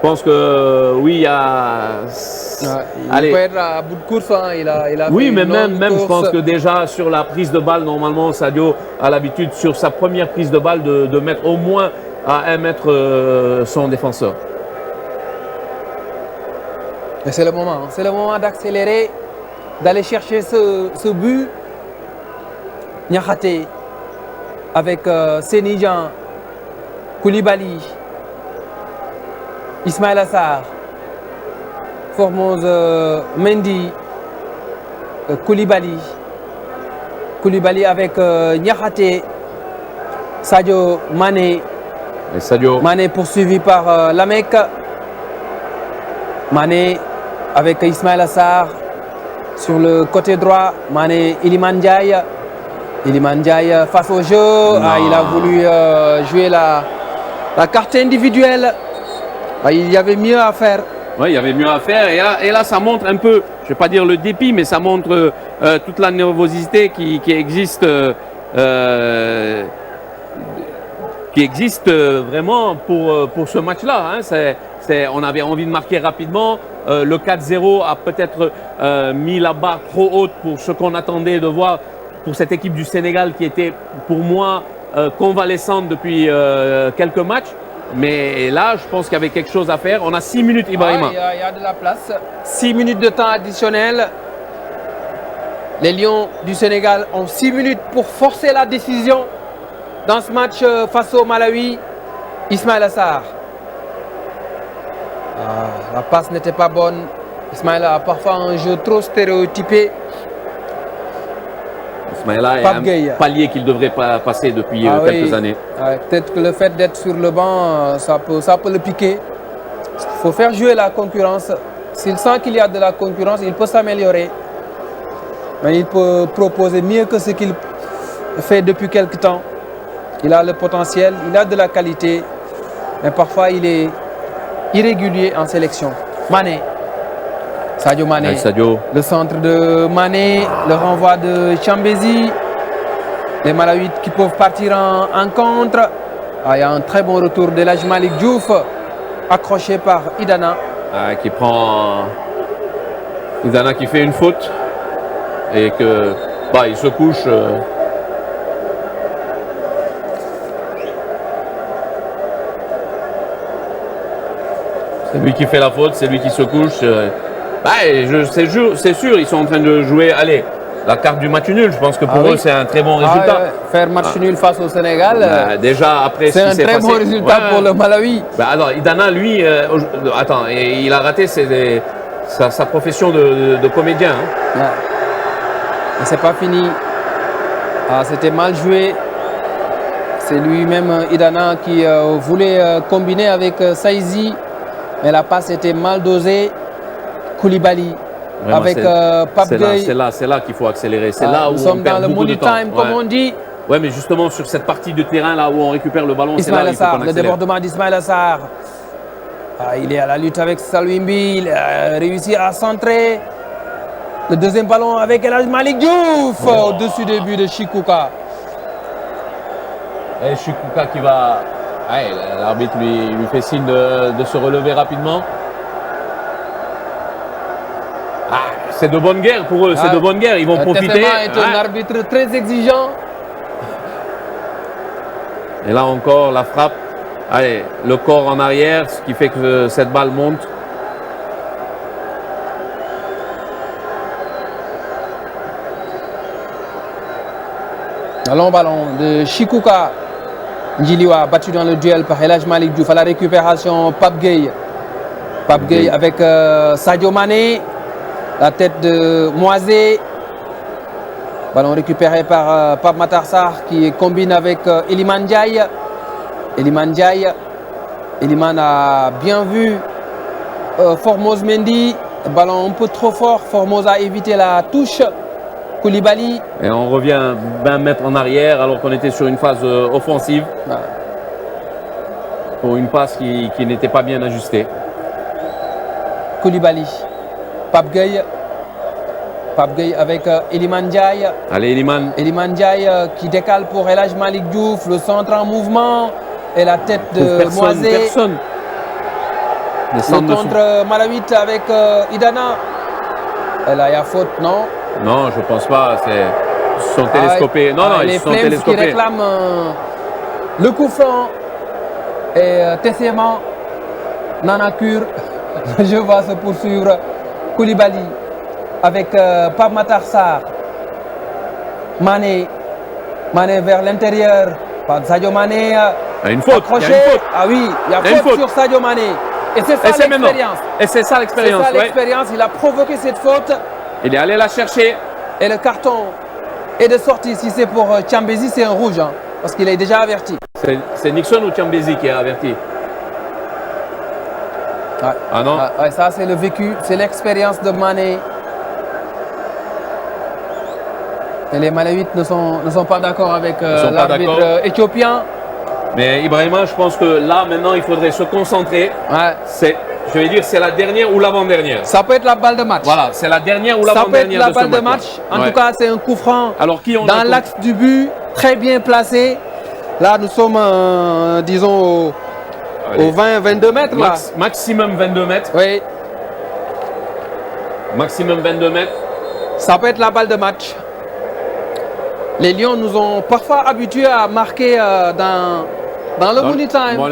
pense que oui, il y a. Il peut être à bout de course. Hein. Il a Oui, fait mais une longue même je course. pense que déjà sur la prise de balle, normalement, Sadio a l'habitude, sur sa première prise de balle, de mettre au moins à 1 mètre son défenseur. Et c'est le moment. Hein. C'est le moment d'accélérer, d'aller chercher ce but. Niakhaté avec Sénijan, Koulibaly, Ismaïla Sarr, Formose Mendy, Koulibaly avec Niakhaté, Sadio Mané. Et Sadio. Mané poursuivi par Lamek. Mané avec Ismaïla Sarr sur le côté droit. Mané, Iliman Ndiaye. Iliman Ndiaye face au jeu. Il a voulu jouer la carte individuelle. Il y avait mieux à faire. Oui, il y avait mieux à faire. Et là, ça montre un peu, je ne vais pas dire le dépit, mais ça montre toute la nervosité qui existe. Qui existe vraiment pour ce match-là. Hein. On avait envie de marquer rapidement. Le 4-0 a peut-être mis la barre trop haute pour ce qu'on attendait de voir pour cette équipe du Sénégal qui était pour moi convalescente depuis quelques matchs. Mais là, je pense qu'il y avait quelque chose à faire. On a 6 minutes, Ibrahima. Il y a de la place. 6 minutes de temps additionnel. Les Lions du Sénégal ont 6 minutes pour forcer la décision dans ce match face au Malawi. Ismaïla Sarr. La passe n'était pas bonne. Ismaïla a parfois un jeu trop stéréotypé. Ismaïla est un palier qu'il devrait passer depuis quelques années. Peut-être que le fait d'être sur le banc, ça peut le piquer. Il faut faire jouer la concurrence. S'il sent qu'il y a de la concurrence, il peut s'améliorer. Mais il peut proposer mieux que ce qu'il fait depuis quelque temps. Il a le potentiel, il a de la qualité. Mais parfois, il est irrégulier en sélection. Mané. Sadio Mané, le centre de Mané, le renvoi de Chambézy, les Malawites qui peuvent partir en contre. Il y a un très bon retour de l'Aj Malik Diouf, accroché par Idana. Qui prend Idana qui fait une faute et que il se couche. C'est lui qui fait la faute, c'est lui qui se couche. C'est sûr, ils sont en train de jouer, la carte du match nul. Je pense que pour eux, c'est un très bon résultat. Faire match nul face au Sénégal, déjà après c'est un très bon résultat pour le Malawi. Alors, Idana, lui, il a raté sa profession de comédien. Hein. Mais c'est pas fini. C'était mal joué. C'est lui-même, Idana, qui voulait combiner avec Saizi, mais la passe était mal dosée. Koulibaly vraiment, avec Pape Gueye. C'est là qu'il faut accélérer. C'est là où nous sommes dans le money time, comme on dit. Oui, mais justement sur cette partie de terrain là où on récupère le ballon, c'est là qu'il faut qu'on accélère. Le débordement d'Ismaïla Sarr. Il est à la lutte avec Salouimbi. Il a réussi à centrer. Le deuxième ballon avec El Hadj Malick Diouf au-dessus des buts de Chikouka. Et Chikouka qui va... l'arbitre lui fait signe de se relever rapidement. C'est de bonne guerre pour eux, c'est de bonne guerre, ils vont profiter. Tessema est un arbitre très exigeant. Et là encore, la frappe. Le corps en arrière, ce qui fait que cette balle monte. Un long ballon de Chikouka. Ndjiliwa battu dans le duel par El Hadj Malick Diouf. À la récupération, Pape Gueye. Pape Gueye avec Sadio Mané. La tête de Moisé. Ballon récupéré par Pape Matar Sarr qui combine avec Iliman Ndiaye. Iliman Ndiaye. Iliman a bien vu Formose Mendy. Ballon un peu trop fort. Formose a évité la touche. Koulibaly. Et on revient 20 mètres en arrière alors qu'on était sur une phase offensive. Pour une passe qui n'était pas bien ajustée. Koulibaly. Pape Gueye. Pape Gueye avec Iliman Ndiaye. Allez, Iliman. Iliman Ndiaye qui décale pour El Hadj Malick Diouf. Le centre en mouvement. Et la tête de Moisé. Le centre de contre Malawite avec Idana. Et là, il y a faute, non? Non, je pense pas. Ils sont télescopés. Non, non, les ils sont Flames télescopés. qui réclament le coup franc. Et Tessema, Nanakur, le jeu va se poursuivre. Koulibaly avec Pape Matar Sarr. Mané vers l'intérieur. Sadio Mané. Il y a une faute. Accroché. Il y a une faute. Ah oui, il y a Il y a une faute faute. sur Sadio Mané. Et c'est ça maintenant. l'expérience. Et c'est ça C'est l'expérience. ça ouais. l'expérience. Il a provoqué cette faute. Il est allé la chercher. Et le carton est de sortie. Si c'est pour Chambezi, c'est un rouge. Hein, parce qu'il est déjà averti. C'est Nixon ou Chambezi qui a averti? Ouais. Ah non? Ouais, ça, c'est le vécu. C'est l'expérience de Mané. Et les Malawites ne sont pas d'accord avec l'arbitre éthiopien. Mais Ibrahima, je pense que là, maintenant, il faudrait se concentrer. Ouais. Je vais dire, c'est la dernière ou l'avant-dernière. Ça peut être la balle de match. Voilà, c'est la dernière ou Ça peut être l'avant-dernière la de ce balle de match-là. match. En Ouais. tout cas, c'est un coup franc Alors, qui on a dans comme- l'axe du but, très bien placé. Là, nous sommes, disons, Allez. aux 20-22 mètres. Là. Maximum 22 mètres. Oui, Maximum 22 mètres. ça peut être la balle de match. Les Lions nous ont parfois habitués à marquer dans le money time. Bon,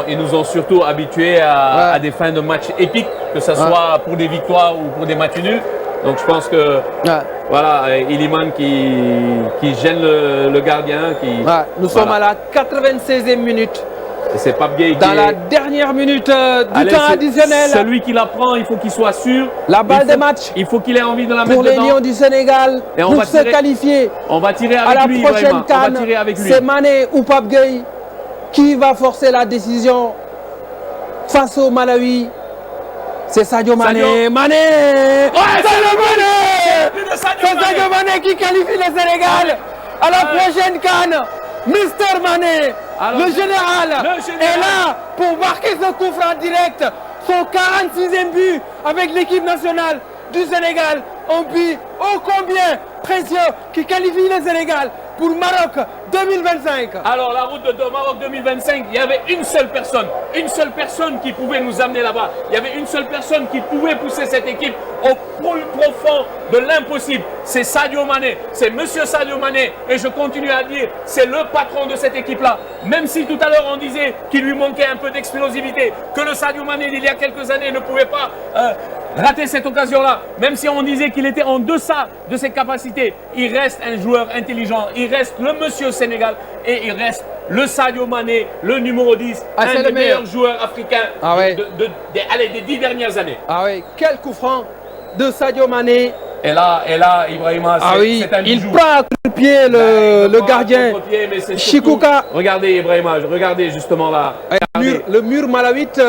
ils nous ont surtout habitués à des fins de match épiques, que ce soit pour des victoires ou pour des matchs nuls. Donc je pense que Ouais. voilà, Iliman qui gêne le gardien. Ouais. Nous sommes à la 96e minute. Et c'est Pape Gueye qui Dans la est- dernière minute du Allez, temps c'est- additionnel. Celui qui la prend, il faut qu'il soit sûr. La balle Il faut- de match Il faut qu'il ait envie de la pour mettre les dedans. Lions du Sénégal Et on pour va se tirer- qualifier On va tirer à avec la lui, prochaine Ibrahima. On va CAN. tirer avec lui. C'est Mané ou Pape Gueye qui va forcer la décision face au Malawi. C'est Sadio Mané. Sadio. Mané Sadio Mané Plus de Sadio C'est Mané. Sadio Mané qui qualifie le Sénégal à la prochaine CAN. Mister Mané, Alors, le général, le général. est là pour marquer ce coup franc direct. Son 46e but avec l'équipe nationale du Sénégal. Un but ô combien précieux qui qualifie le Sénégal pour Maroc 2025. Alors, la route de Maroc 2025, il y avait une seule personne qui pouvait nous amener là-bas. Il y avait une seule personne qui pouvait pousser cette équipe au plus profond de l'impossible. C'est Sadio Mané, c'est Monsieur Sadio Mané. Et je continue à dire, c'est le patron de cette équipe-là. Même si tout à l'heure on disait qu'il lui manquait un peu d'explosivité, que le Sadio Mané d'il y a quelques années ne pouvait pas rater cette occasion-là, même si on disait qu'il était en deçà de ses capacités, il reste un joueur intelligent, il reste le Monsieur Sénégal et il reste le Sadio Mané, le numéro 10, Ah, c'est un le des meilleur. meilleurs joueurs africains Ah ouais. des 10 dernières années. Ah oui, quel coup franc de Sadio Mané. Et là Ibrahima, Ah oui, c'est un il bijou. prend à contre-pied le gardien. Chikouka. Chikuka. Regardez Ibrahima, regardez justement là. Le mur malawite